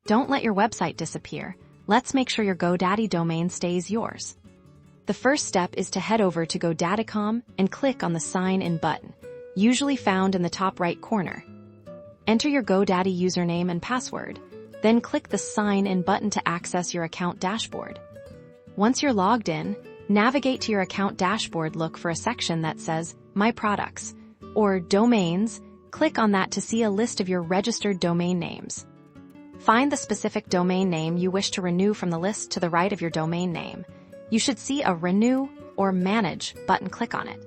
Don't let your website disappear. Let's make sure your GoDaddy domain stays yours. The first step is to head over to GoDaddy.com and click on the Sign In button, usually found in the top right corner. Enter your GoDaddy username and password, then click the Sign In button to access your account dashboard. Once you're logged in, navigate to your account dashboard, look for a section that says My Products or Domains. Click on that to see a list of your registered domain names. Find the specific domain name you wish to renew from the list to the right of your domain name. You should see a Renew or Manage button. Click on it.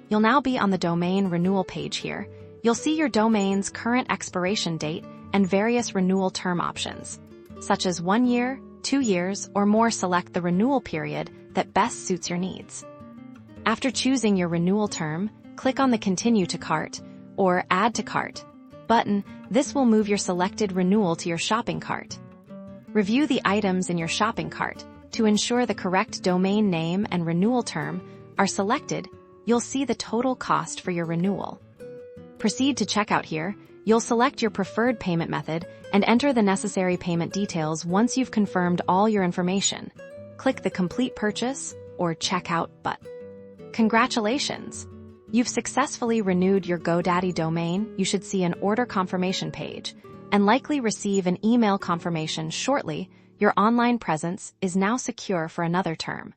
You'll now be on the domain renewal page here. You'll see your domain's current expiration date and various renewal term options, such as 1 year, 2 years, or more. Select the renewal period that best suits your needs. After choosing your renewal term, click on the Continue to Cart or Add to Cart button. This will move your selected renewal to your shopping cart. Review the items in your shopping cart to ensure the correct domain name and renewal term are selected. You'll see the total cost for your renewal. Proceed to checkout here. You'll select your preferred payment method and enter the necessary payment details. Once you've confirmed all your information, click the Complete Purchase or Checkout button. Congratulations! You've successfully renewed your GoDaddy domain. You should see an order confirmation page and likely receive an email confirmation shortly. Your online presence is now secure for another term.